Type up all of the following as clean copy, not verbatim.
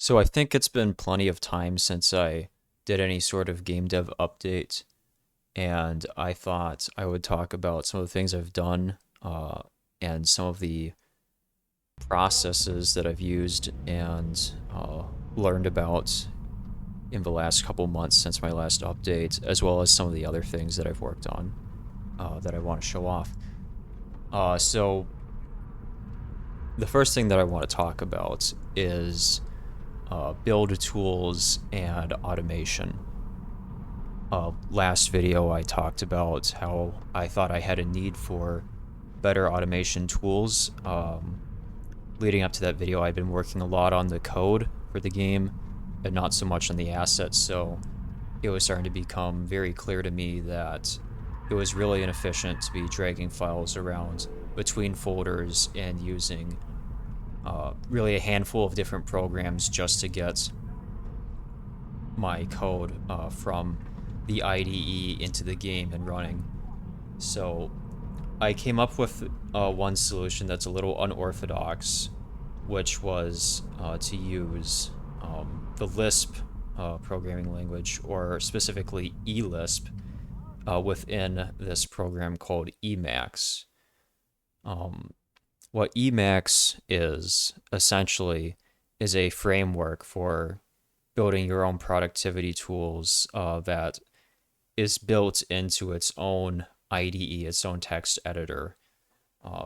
So I think it's been plenty of time since I did any sort of game dev update, and I thought I would talk about some of the things I've done and some of the processes that I've used and learned about in the last couple months since my last update, as well as some of the other things that I've worked on that I want to show off. So the first thing that I want to talk about is build tools and automation. Last video, I talked about how I thought I had a need for better automation tools. Leading up to that video, I've been working a lot on the code for the game and not so much on the assets, so it was starting to become very clear to me that it was really inefficient to be dragging files around between folders and using really a handful of different programs just to get my code from the IDE into the game and running. So I came up with one solution that's a little unorthodox, which was to use the Lisp programming language, or specifically eLisp, within this program called Emacs. Um, what Emacs is essentially is a framework for building your own productivity tools that is built into its own IDE, its own text editor,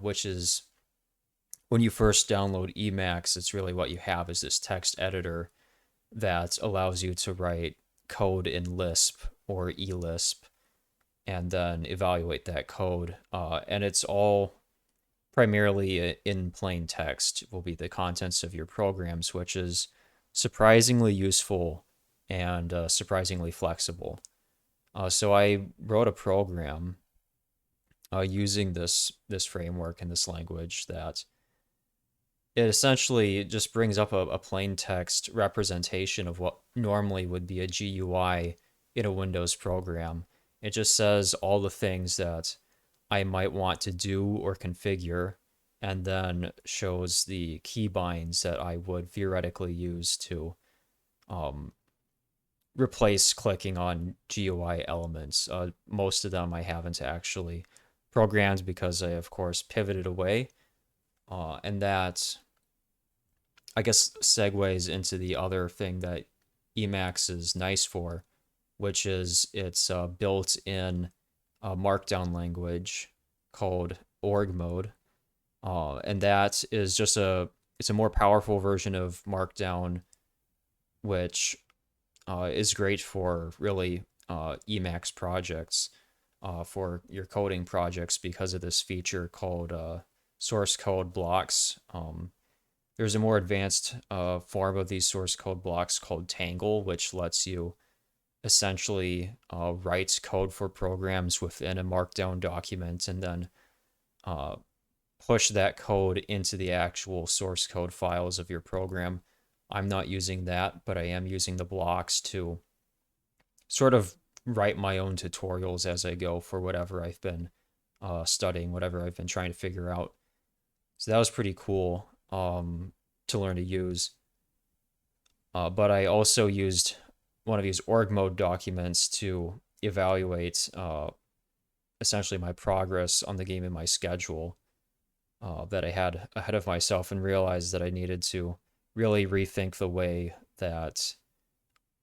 which is when you first download Emacs, it's really what you have is this text editor that allows you to write code in Lisp or eLisp and then evaluate that code. And it's all primarily in plain text, will be the contents of your programs, which is surprisingly useful and surprisingly flexible. So I wrote a program using this framework and this language that it essentially just brings up a plain text representation of what normally would be a GUI in a Windows program. It just says all the things that I might want to do or configure, and then shows the keybinds that I would theoretically use to um, replace clicking on GUI elements. Most of them I haven't actually programmed because I, of course, pivoted away. And that, I guess, segues into the other thing that Emacs is nice for, which is its built-in markdown language called org mode. And that is just it's a more powerful version of Markdown, which is great for really Emacs projects, for your coding projects because of this feature called source code blocks. There's a more advanced form of these source code blocks called Tangle, which lets you essentially write code for programs within a Markdown document and then uh, push that code into the actual source code files of your program. I'm not using that, but I am using the blocks to sort of write my own tutorials as I go for whatever I've been studying, whatever I've been trying to figure out. So that was pretty cool to learn to use. But I also used one of these org mode documents to evaluate essentially my progress on the game and my schedule that I had ahead of myself, and realized that I needed to really rethink the way that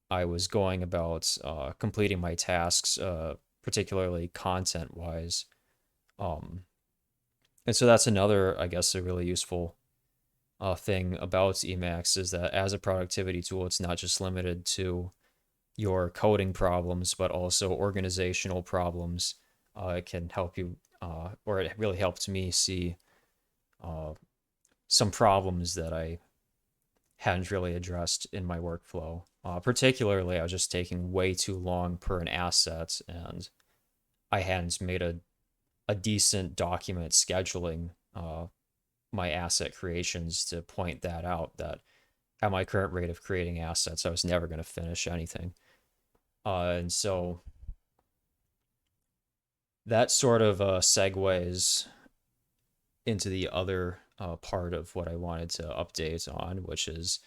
I was going about completing my tasks, particularly content wise. Um, and so that's another, I guess, a really useful thing about Emacs is that as a productivity tool, it's not just limited to your coding problems, but also organizational problems. It can help you, or it really helped me see uh, some problems that I hadn't really addressed in my workflow. Particularly, I was just taking way too long per an asset, and I hadn't made a decent document scheduling my asset creations to point that out, that at my current rate of creating assets, I was never going to finish anything. And so that sort of segues into the other part of what I wanted to update on, which is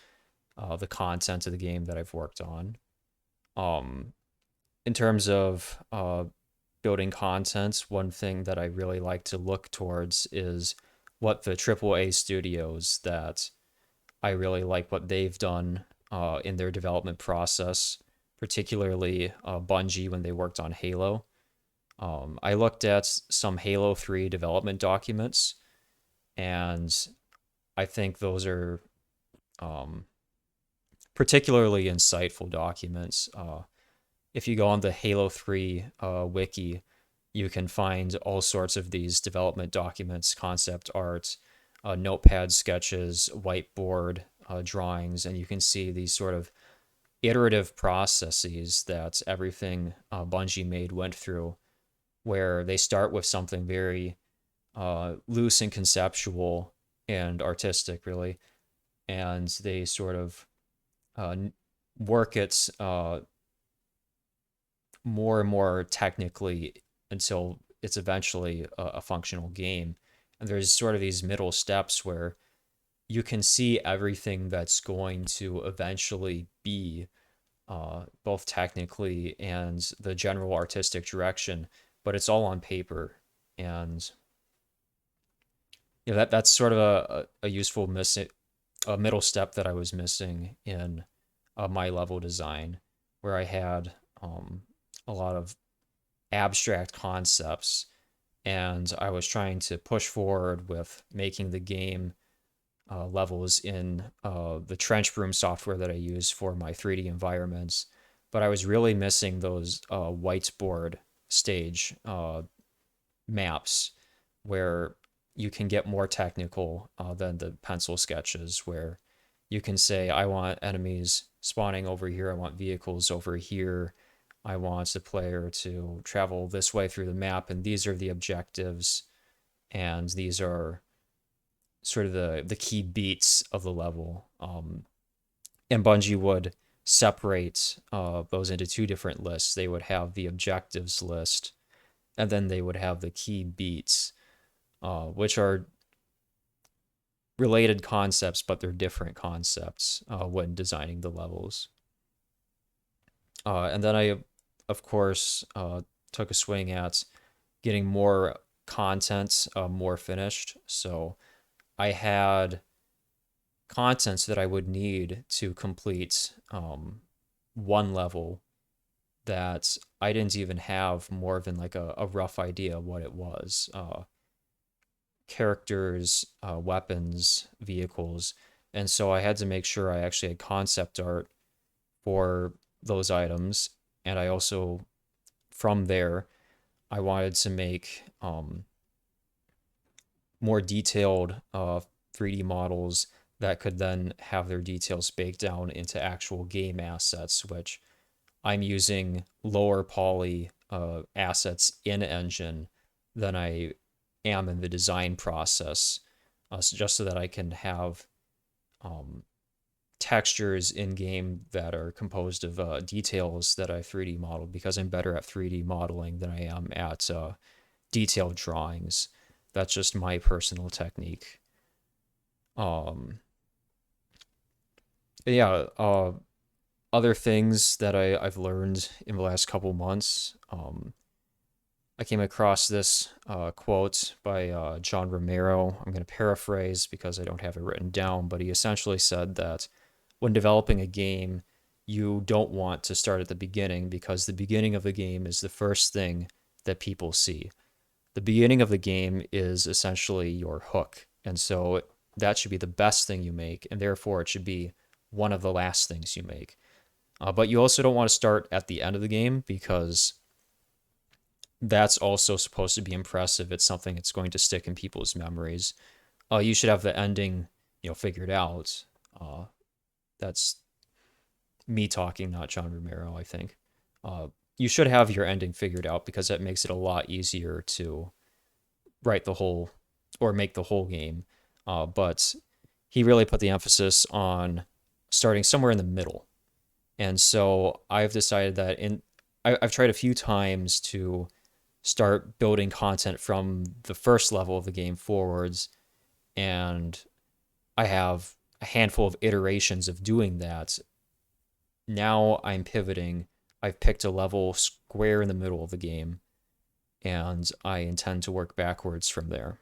the content of the game that I've worked on. Um, in terms of building content, one thing that I really like to look towards is what the AAA studios that I really like what they've done in their development process, particularly Bungie when they worked on Halo. I looked at some Halo 3 development documents, and I think those are um, particularly insightful documents. If you go on the Halo 3 wiki, you can find all sorts of these development documents, concept art, notepad sketches, whiteboard drawings, and you can see these sort of iterative processes that everything Bungie made went through, where they start with something very loose and conceptual and artistic, really, and they sort of uh, work it more and more technically until it's eventually a functional game. And there's sort of these middle steps where you can see everything that's going to eventually be both technically and the general artistic direction, but it's all on paper. And that's sort of a useful a middle step that I was missing in my level design, where I had a lot of abstract concepts, and I was trying to push forward with making the game levels in the Trench Broom software that I use for my 3D environments. But I was really missing those whiteboard stage maps where you can get more technical than the pencil sketches, where you can say, I want enemies spawning over here, I want vehicles over here, I want the player to travel this way through the map, and these are the objectives, and these are sort of the key beats of the level. And Bungie would separate those into two different lists. They would have the objectives list, and then they would have the key beats, which are related concepts, but they're different concepts when designing the levels. And then I, of course, took a swing at getting more content more finished. So I had contents that I would need to complete one level that I didn't even have more than like a rough idea of what it was. Characters, weapons, vehicles. And so I had to make sure I actually had concept art for those items. And I also, from there, I wanted to make more detailed 3D models that could then have their details baked down into actual game assets, which I'm using lower poly assets in engine than I am in the design process, just so that I can have um, textures in game that are composed of details that I 3D modeled, because I'm better at 3D modeling than I am at detailed drawings. That's just my personal technique. Um, yeah, other things that I've learned in the last couple months. I came across this quote by John Romero. I'm going to paraphrase because I don't have it written down, but he essentially said that when developing a game, you don't want to start at the beginning, because the beginning of the game is the first thing that people see. The beginning of the game is essentially your hook. And so that should be the best thing you make, and therefore it should be one of the last things you make. But you also don't want to start at the end of the game, because that's also supposed to be impressive. It's something that's going to stick in people's memories. You should have the ending, figured out. That's me talking, not John Romero, I think. You should have your ending figured out, because that makes it a lot easier to write the whole or make the whole game. But he really put the emphasis on starting somewhere in the middle. And so I've decided that I've tried a few times to start building content from the first level of the game forwards, and I have a handful of iterations of doing that, now I'm pivoting. I've picked a level square in the middle of the game, and I intend to work backwards from there.